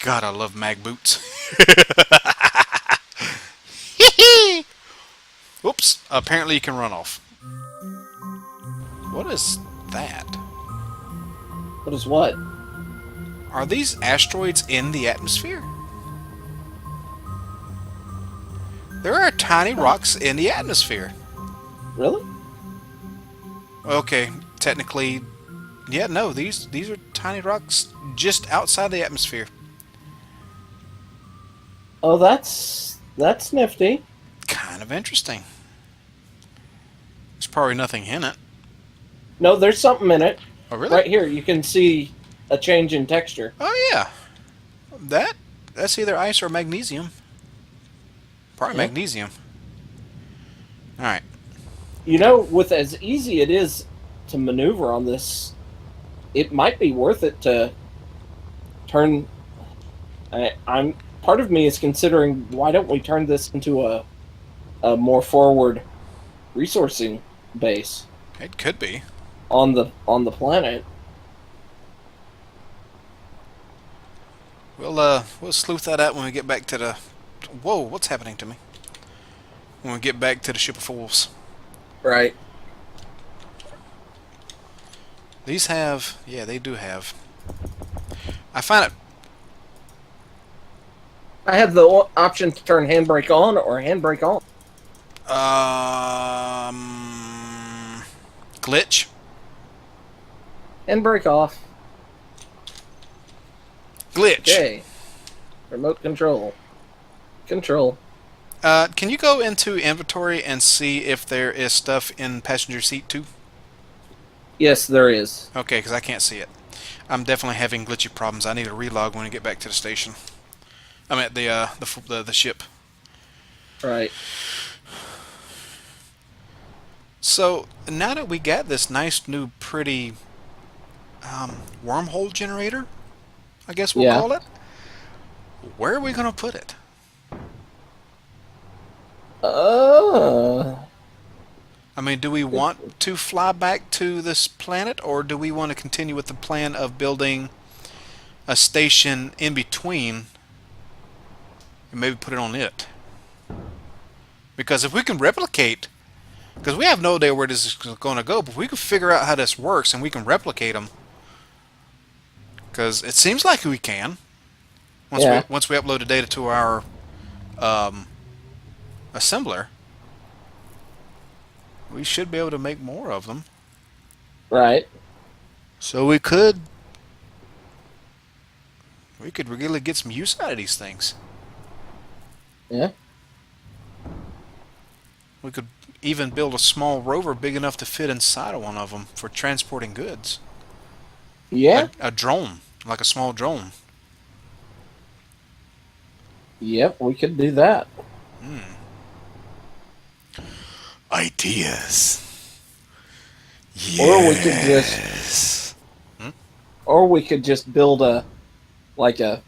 God, I love mag boots. Oops. Apparently you can run off. What is that? What is what? Are these asteroids in the atmosphere? There are tiny Huh. rocks in the atmosphere. Really? Okay, technically, yeah, no, these are tiny rocks just outside the atmosphere. Oh, that's nifty. Kind of interesting. There's probably nothing in it. No, there's something in it. Oh, really? Right here, you can see a change in texture. Oh, yeah. That that's either ice or magnesium. Probably Yeah. magnesium. All right. You know, with as easy it is to maneuver on this, it might be worth it to turn. I'm part of me is considering why don't we turn this into a more forward resourcing base It could be. on the planet. We'll sleuth that out when we get back to the. Whoa, what's happening to me? When we get back to the ship of fools. Right. These have, yeah, they do have. I find it. I have the option to turn handbrake on or handbrake on. Glitch. Handbrake off. Glitch. Okay. Remote control. Control. Can you go into inventory and see if there is stuff in passenger seat 2? Yes, there is. Okay, because I can't see it. I'm definitely having glitchy problems. I need to relog when I get back to the station. I'm at the ship. Right. So now that we got this nice new pretty wormhole generator, I guess we'll Yeah. call it. Where are we gonna put it? Uh. I mean, do we want to fly back to this planet, or do we want to continue with the plan of building a station in between and maybe put it on it? Because if we can replicate, because we have no idea where this is going to go, but we can figure out how this works and we can replicate them. Because it seems like we can Yeah. once we upload the data to our um, assembler, we should be able to make more of them. Right. So we could really get some use out of these things. Yeah. We could even build a small rover big enough to fit inside of one of them for transporting goods. Yeah. A drone, like a small drone. Yep. We could do that. Ideas. Or we could just, Yes. Hmm? or we could just build a like a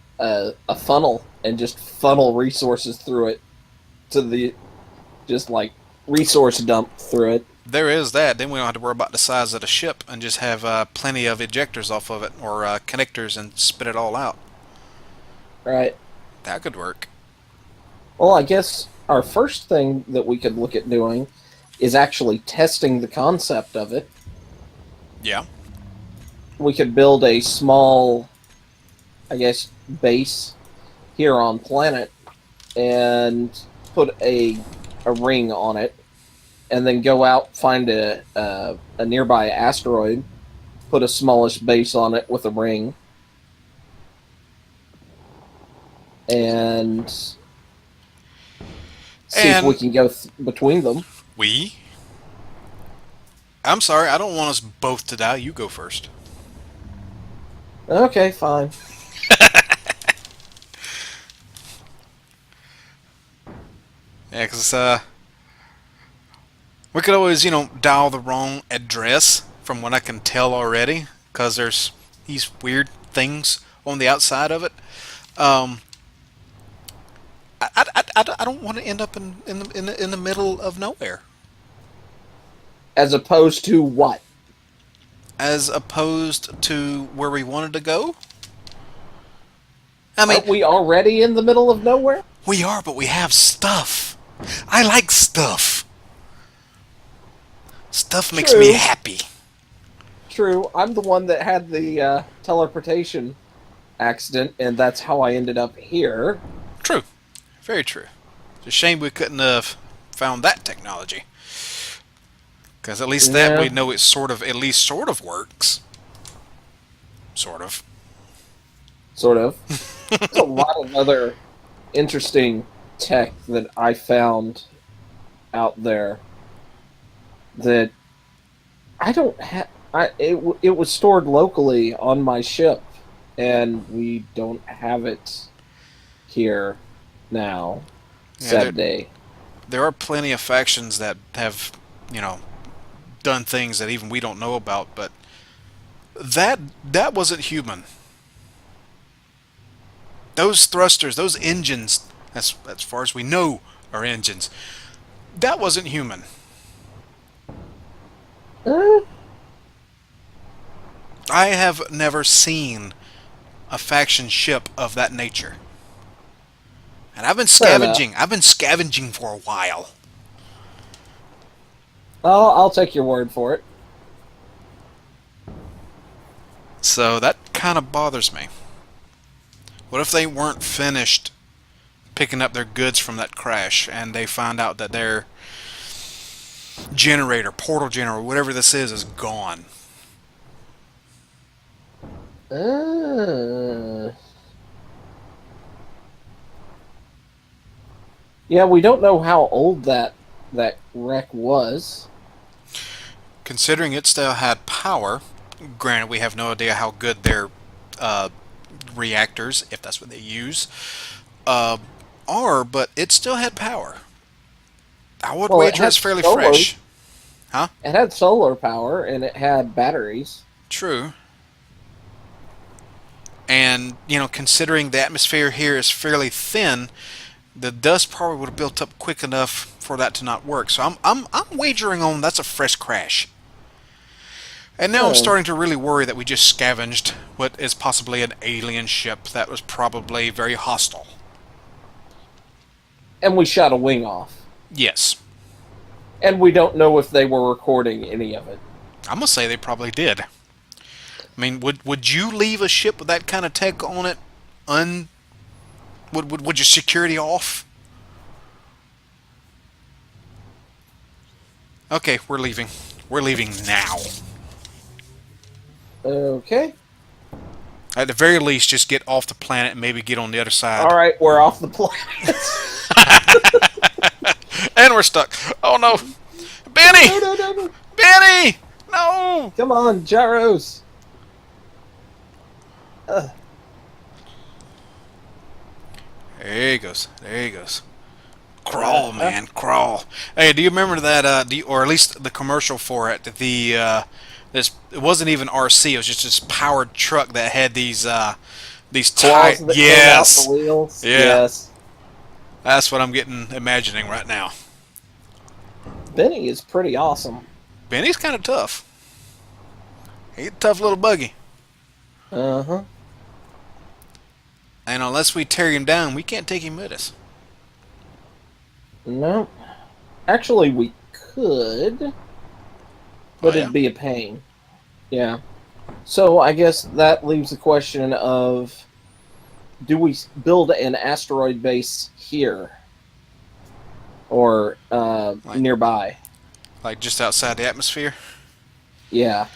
funnel and just funnel resources through it to the just like resource dump through it. There is that. Then we don't have to worry about the size of the ship and just have plenty of ejectors off of it or connectors and spit it all out. Right. That could work. Well, I guess our first thing that we could look at doing is actually testing the concept of it. Yeah. We could build a small, I guess, base here on planet and put a ring on it, and then go out find a nearby asteroid, put a smallish base on it with a ring, and see if we And can go between them. we. I'm sorry, I don't want us both to die. You go first. Okay, fine. Yeah, because we could always, dial the wrong address from what I can tell already, because there's these weird things on the outside of it. Um, I don't want to end up in the middle of nowhere, As opposed to what? as opposed to where we wanted to go. I mean, Aren't we already in the middle of nowhere? we are, but we have stuff. I like stuff. Stuff makes me True, happy. true. I'm the one that had the teleportation accident, and that's how I ended up here. True. Very true. It's a shame we couldn't have found that technology. Because at least that we Yeah, know it sort of, at least sort of works. Sort of. sort of. There's a lot of other interesting tech that I found out there that I don't have. It was stored locally on my ship, and we don't have it here now. Yeah, Sad day. there are plenty of factions that have, you know, done things that even we don't know about, but that wasn't human. Those thrusters, those engines, as far as we know, are engines. That wasn't human. Uh, I have never seen a faction ship of that nature. And I've been Fair enough. scavenging. I've been scavenging for a while. I'll take your word for it. So that kind of bothers me. What if they weren't finished picking up their goods from that crash and they find out that their generator, portal generator, whatever this is gone? Uh, yeah, we don't know how old that wreck was. Considering it still had power, granted we have no idea how good their uh, reactors, if that's what they use, uh, are, but it still had power. I would Well, it wager had it's fairly solar. fresh. Huh? It had solar power and it had batteries. True. And, you know, considering the atmosphere here is fairly thin, the dust probably would have built up quick enough for that to not work. So I'm wagering on that's a fresh crash. And now I'm Oh, starting to really worry that we just scavenged what is possibly an alien ship that was probably very hostile. and we shot a wing off. Yes. And we don't know if they were recording any of it. I'm gonna say they probably did. I mean, would you leave a ship with that kind of tech on it would your security off? Okay, we're leaving. We're leaving now. Okay. At the very least, just get off the planet and maybe get on the other side. Alright, we're off the planet. And we're stuck. Oh no, Benny! No, no, no, no. Benny! No! Come on, gyros. Uh, There he goes. There he goes. Crawl, man, crawl. Hey, do you remember that? Or at least the commercial for it? This it wasn't even RC. It was just this powered truck that had these claws that came out Yes, the wheels. yeah. Yes. That's what I'm getting imagining right now. Benny is pretty awesome. Benny's kind of tough. He's a tough little buggy. Uh-huh. And unless we tear him down, we can't take him with us. No. Actually, we could, but Oh, yeah? it'd be a pain. Yeah. So I guess that leaves the question of, do we build an asteroid base here? Or Like, nearby? like just outside the atmosphere? Yeah.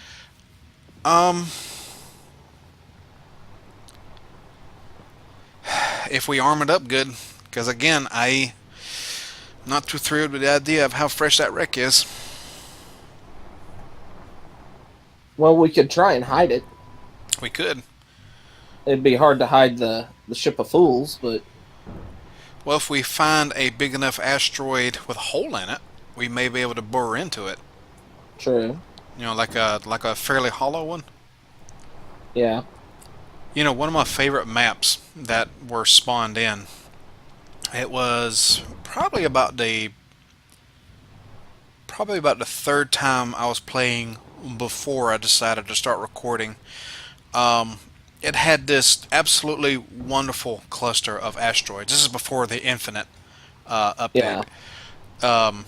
Um, if we arm it up good, because again, I'm not too thrilled with the idea of how fresh that wreck is. Well, we could try and hide it. We could. It'd be hard to hide the ship of fools, but Well, if we find a big enough asteroid with a hole in it, we may be able to bore into it. true. You know, like a fairly hollow one. Yeah. You know, one of my favorite maps that were spawned in. It was probably about the third time I was playing before I decided to start recording. Um, it had this absolutely wonderful cluster of asteroids. This is before the Infinite update. Yeah. Um,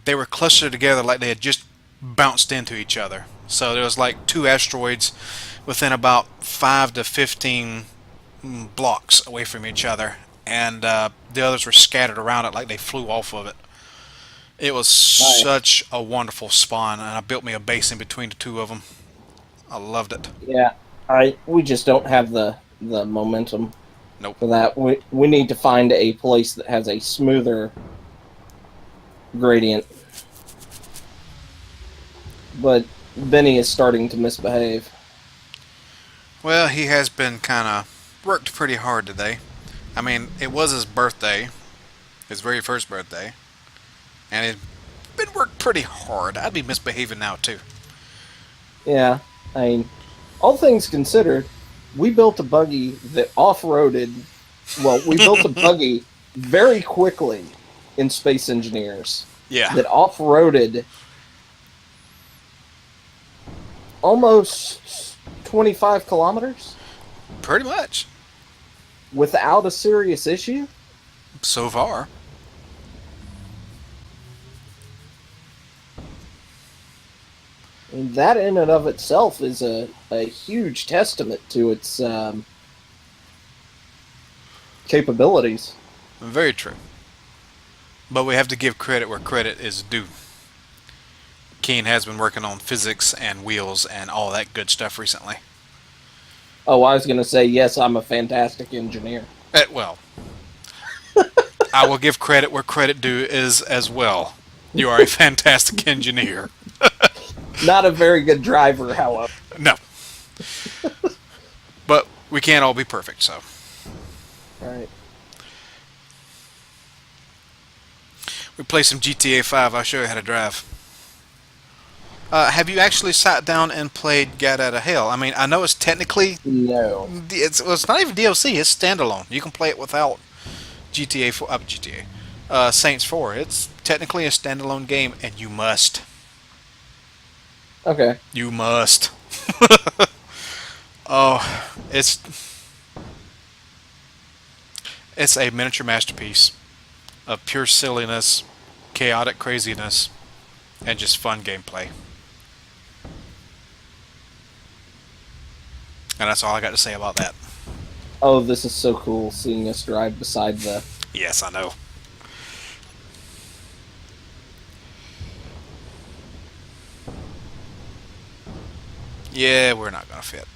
they were clustered together like they had just bounced into each other. So there was like two asteroids within about 5 to 15 blocks away from each other, and the others were scattered around it like they flew off of it. It was I such a wonderful spawn, and I built me a base in between the two of them. I loved it. Yeah. I we just don't have the momentum Nope. for that. We need to find a place that has a smoother gradient. But Benny is starting to misbehave. Well, he has been kind of worked pretty hard today. I mean, it was his birthday, his very first birthday, and he's been worked pretty hard. I'd be misbehaving now too. Yeah. I mean, all things considered, we built a buggy that off-roaded. Well, we built a buggy very quickly in Space Engineers Yeah, that off-roaded almost 25 kilometers pretty much without a serious issue. so far. And that in and of itself is a huge testament to its capabilities. Very true. But we have to give credit where credit is due. Keen has been working on physics and wheels and all that good stuff recently. Oh, I was going to say, yes, I'm a fantastic engineer. Well, I will give credit where credit due is as well. You are a fantastic engineer. Not a very good driver, however. No. But we can't all be perfect, so. All right. We play some GTA 5. I'll show you how to drive. Have you actually sat down and played Get Out of Hell? I mean, I know it's technically No. it's not even DLC. It's standalone. You can play it without GTA 4, Saints 4. It's technically a standalone game, and you must. Okay. You must. Oh, it's a miniature masterpiece of pure silliness, chaotic craziness, and just fun gameplay. And that's all I got to say about that. Oh, this is so cool seeing us drive beside the. Yes, I know. Yeah, we're not gonna fit.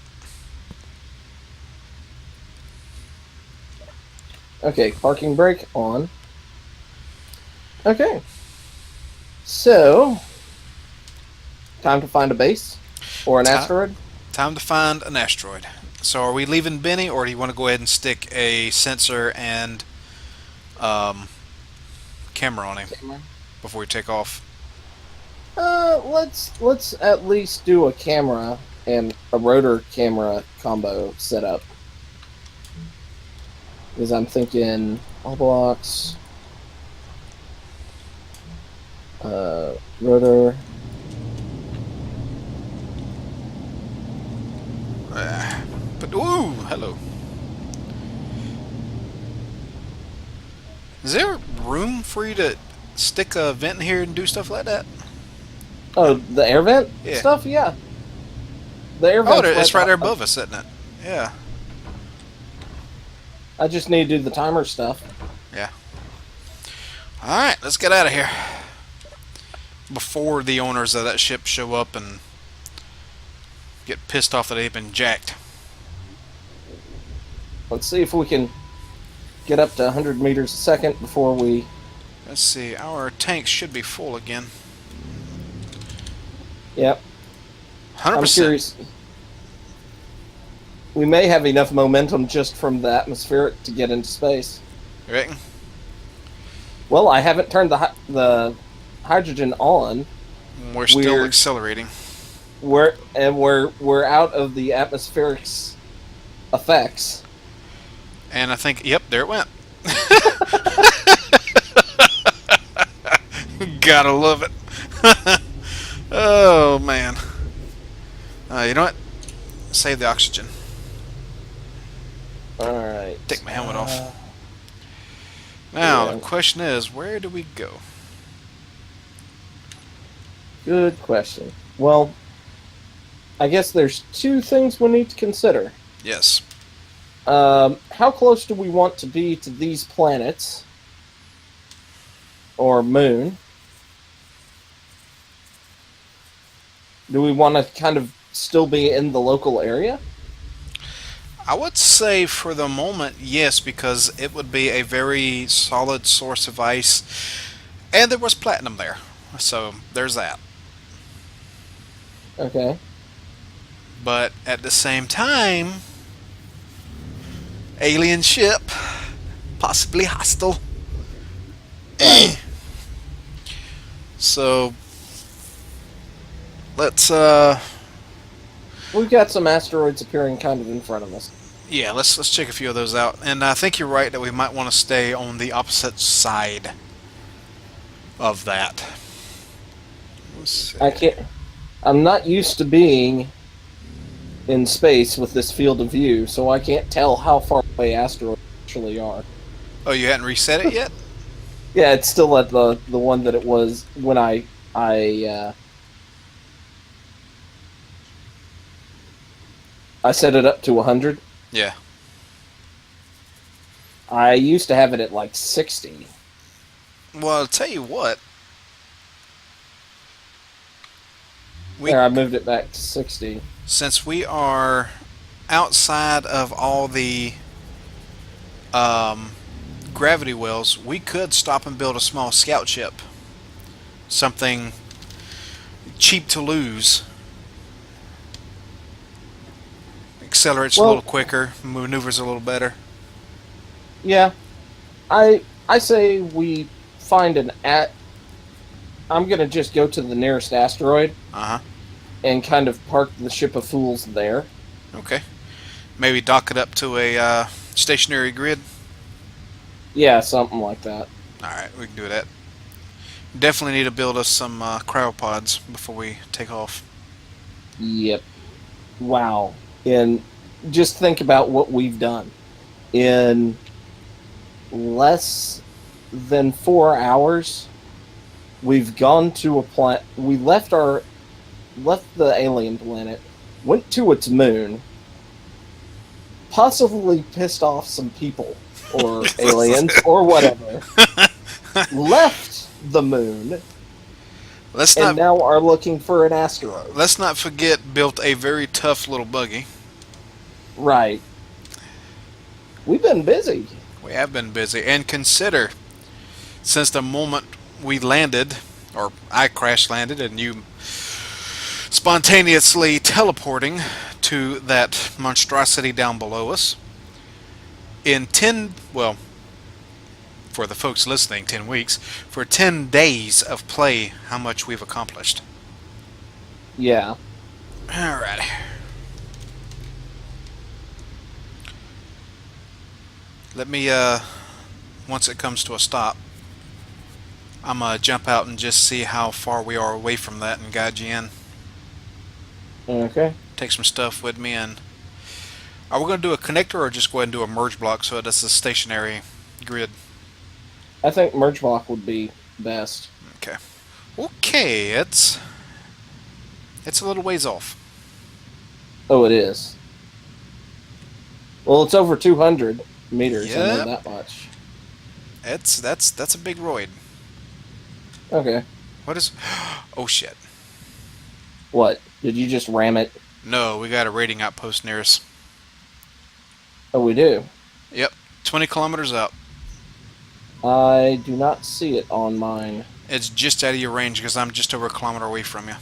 Okay, parking brake on. Okay. So, time to find a base or an asteroid. Time to find an asteroid. So, are we leaving Benny, or do you want to go ahead and stick a sensor and camera on him before we take off? Let's at least do a camera and a rotor camera combo setup. Because I'm thinking all blocks, rotor. But ooh, hello. Is there room for you to stick a vent in here and do stuff like that? Oh, the air vent Yeah. stuff. Yeah, the air Oh, vent. it's right there above us, isn't it? Yeah. I just need to do the timer stuff. Yeah. All right, let's get out of here before the owners of that ship show up and get pissed off that they've been jacked. Let's see if we can get up to 100 meters a second before we. Let's see, our tanks should be full again. Yep. 100%. I'm curious. We may have enough momentum just from the atmospheric to get into space. You reckon? Well, I haven't turned the hydrogen on. We're still accelerating. We're out of the atmospheric's effects. And I think, yep, there it went. Gotta love it. Oh, man. You know what? Save the oxygen. Take right. my helmet off. Now, the Yeah. question is, where do we go? Good question. Well, I guess there's two things we need to consider. Yes. How close do we want to be to these planets or moon? Do we want to kind of still be in the local area? I would say for the moment, yes, because it would be a very solid source of ice, and there was platinum there. So there's that. Okay. But at the same time, alien ship, possibly hostile. Right. So let's We've got some asteroids appearing kind of in front of us. yeah, let's check a few of those out. And I think you're right that we might want to stay on the opposite side of that. Let's see. I can't. I'm not used to being in space with this field of view, so I can't tell how far away asteroids actually are. Oh, you hadn't reset it yet? Yeah, it's still at the one that it was when I set it up to 100. Yeah. I used to have it at like 60. Well, I'll tell you what. We There, I moved it back to 60. Since we are outside of all the um, gravity wells, we could stop and build a small scout ship. Something cheap to lose. Accelerates a Well, little quicker, maneuvers a little better. yeah, I say we find an at. I'm gonna just go to the nearest asteroid Uh huh. and kind of park the ship of fools there. Okay. Maybe dock it up to a stationary grid. Yeah, something like that. Alright, we can do that. Definitely need to build us some cryopods before we take off. Yep. Wow. And just think about what we've done. In less than 4 hours, we've gone to a planet. We left the alien planet, went to its moon, possibly pissed off some people or aliens or whatever, left the moon, let's and not now are looking for an asteroid. let's not forget built a very tough little buggy. Right. We've been busy. We have been busy, and consider since the moment we landed, or I crash landed, and you spontaneously teleporting to that monstrosity down below us. In 10, well, for the folks listening, 10 weeks, for 10 days of play, how much we've accomplished. Yeah. Alrighty. Let me, once it comes to a stop, I'm going to jump out and just see how far we are away from that and guide you in. Okay. Take some stuff with me, and are we going to do a connector or just go ahead and do a merge block so it's a stationary grid? I think merge block would be best. Okay. Okay, it's a little ways off. Oh, it is. Well, it's over 200 meters. I know Yep. that much. That's a big roid. Okay. What is? Oh shit! What? Did you just ram it? No, we got a raiding outpost near us. Oh, we do. Yep, 20 kilometers out. I do not see it on mine. It's just out of your range because I'm just over a kilometer away from you.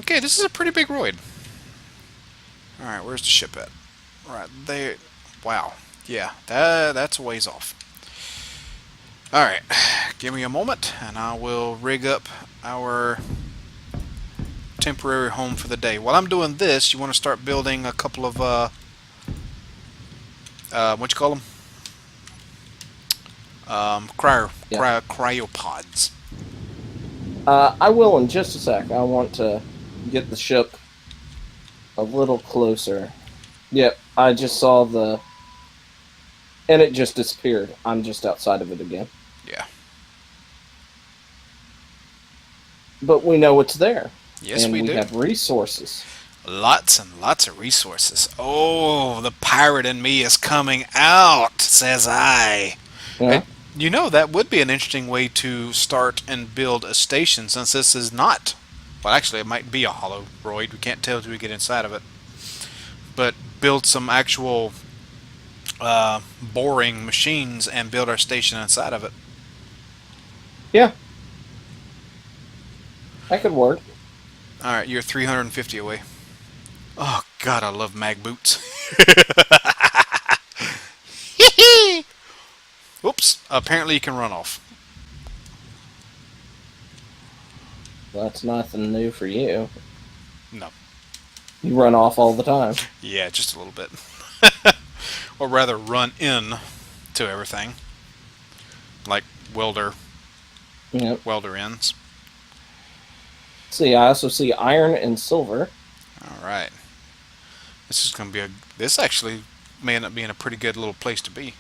Okay, this is a pretty big roid. All right, where's the ship at? Right there. Wow. Yeah, that's a ways off. All right, give me a moment, and I will rig up our temporary home for the day. While I'm doing this, you want to start building a couple of what you call them? Cryopods. I will in just a sec. I want to get the ship a little closer. Yep, I just saw the, and it just disappeared. I'm just outside of it again. Yeah. But we know it's there, Yes, and we we do. have resources. Lots and lots of resources. Oh, the pirate in me is coming out, says I. Hey, Yeah, you know, that would be an interesting way to start and build a station since this is not. Well, actually, it might be a hollow-roid. We can't tell till we get inside of it. But build some actual boring machines and build our station inside of it. yeah, that could work. Alright, you're 350 away. Oh, God, I love mag boots. Oops, apparently you can run off. That's nothing new for you. No. You run off all the time. Yeah, just a little bit. Or rather, run in to everything. Like welder, Yep. welder ends. See, I also see iron and silver. Alright. This is going to be a. This actually may end up being a pretty good little place to be.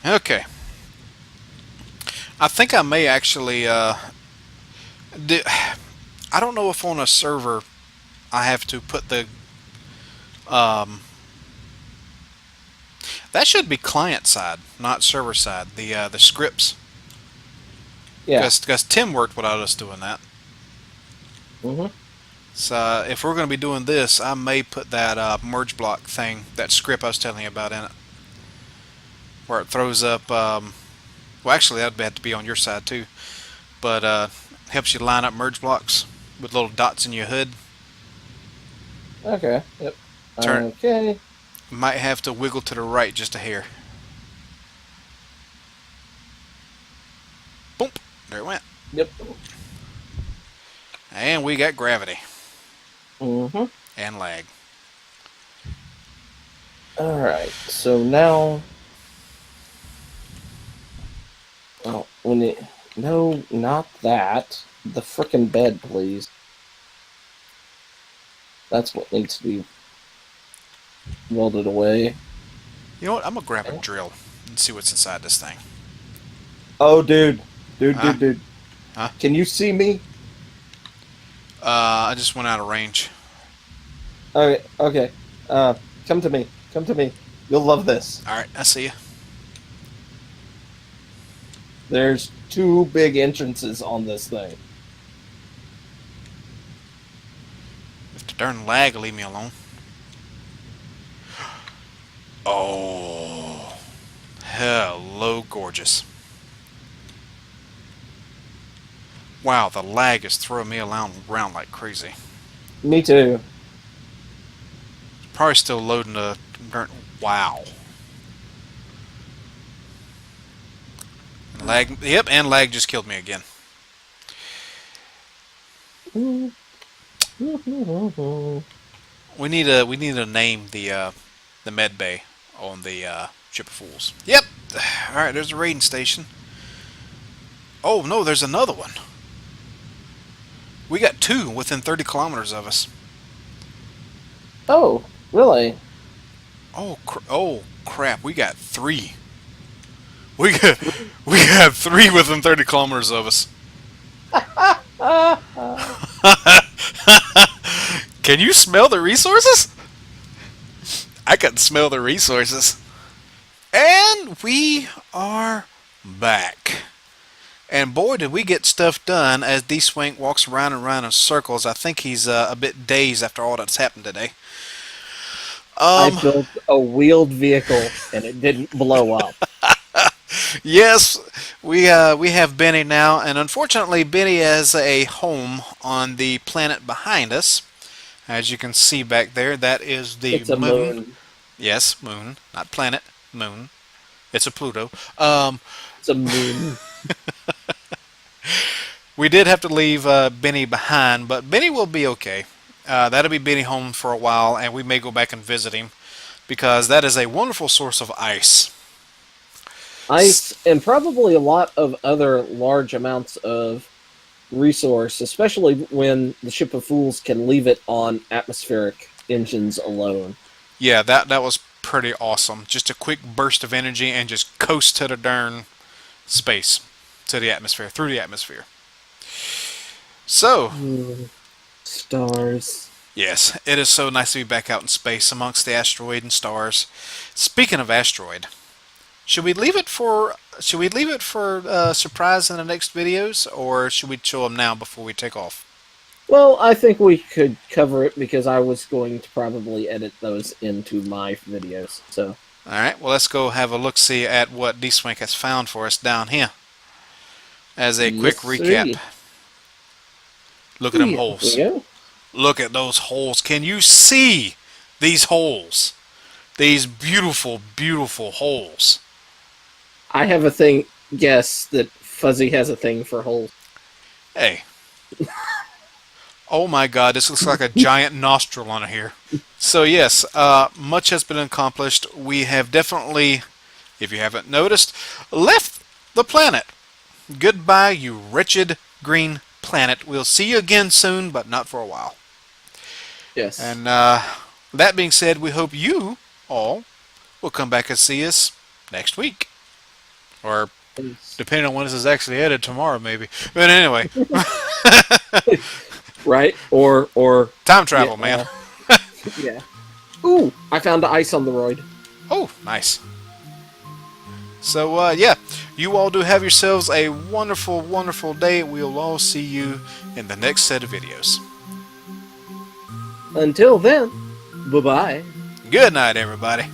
Okay. I think I may actually. Do, I don't know if on a server I have to put the. Um, that should be client side, not server side. The scripts, Yeah. because Tim worked without us doing that. Hmm. So if we're going to be doing this, I may put that merge block thing, that script I was telling you about in it, where it throws up. Well, actually, that'd have to be on your side too, but helps you line up merge blocks with little dots in your hood. Okay. Yep. Turn. Okay. Might have to wiggle to the right just a hair. Boom. There it went. Yep. And we got gravity Hmm. and lag. All right. So now, oh, when it, no, not that. The frickin' bed, please. That's what needs to be welded away. You know what? I'm gonna grab a Okay. drill and see what's inside this thing. Oh, dude, dude, Huh? dude, dude. Huh? Can you see me? I just went out of range. Okay. Okay. Come to me. Come to me. You'll love this. All right, I see you. There's two big entrances on this thing. If the darn lag will leave me alone. Oh, hello, gorgeous. Wow, the lag is throwing me around like crazy. Me too. Probably still loading the. Wow. And lag. Yep, and lag just killed me again. We need to name the med bay on the Ship of Fools. Yep. All right, there's a raiding station. Oh no, there's another one. We got two within 30 kilometers of us. Oh, really? Oh crap, we got three. We got we got three within 30 kilometers of us. Can you smell the resources? I can smell the resources. And we are back. And boy, did we get stuff done as Dswank walks around and around in circles. I think he's a bit dazed after all that's happened today. I Um, built a wheeled vehicle and it didn't blow up. yes, we have Benny now, and unfortunately, Benny has a home on the planet behind us. As you can see back there, that is the It's a moon. moon. Yes, moon, not planet, moon. It's a Pluto. It's a moon. We did have to leave Benny behind, but Benny will be okay. That'll be Benny home for a while, and we may go back and visit him because that is a wonderful source of ice. Ice and probably a lot of other large amounts of resource, especially when the Ship of Fools can leave it on atmospheric engines alone. Yeah, that was pretty awesome. Just a quick burst of energy and just coast to the darn space, to the atmosphere, through the atmosphere. So, Stars. yes, it is so nice to be back out in space amongst the asteroid and stars. Speaking of asteroid, should we leave it for surprise in the next videos, or should we show them now before we take off? Well, I think we could cover it because I was going to probably edit those into my videos. So, All right, well, let's go have a look see at what Dswank has found for us down here. As a quick yes, recap, sir. look at them Here we holes. go. Look at those holes. Can you see these holes? These beautiful, beautiful holes. I have a thing. Guess that Fuzzy has a thing for holes. Hey. Oh my god, this looks like a giant nostril on here. So yes, much has been accomplished. We have definitely, if you haven't noticed, left the planet. Goodbye, you wretched green planet. We'll see you again soon, but not for a while. Yes. And that being said, we hope you all will come back and see us next week. Or depending on when this is actually edited, tomorrow maybe. But anyway. Right? Or Time travel, yeah, man. yeah. Ooh, I found the ice on the roid. Oh, nice. So, yeah, you all do have yourselves a wonderful, wonderful day. We'll all see you in the next set of videos. Until then, bye-bye. Good night, everybody.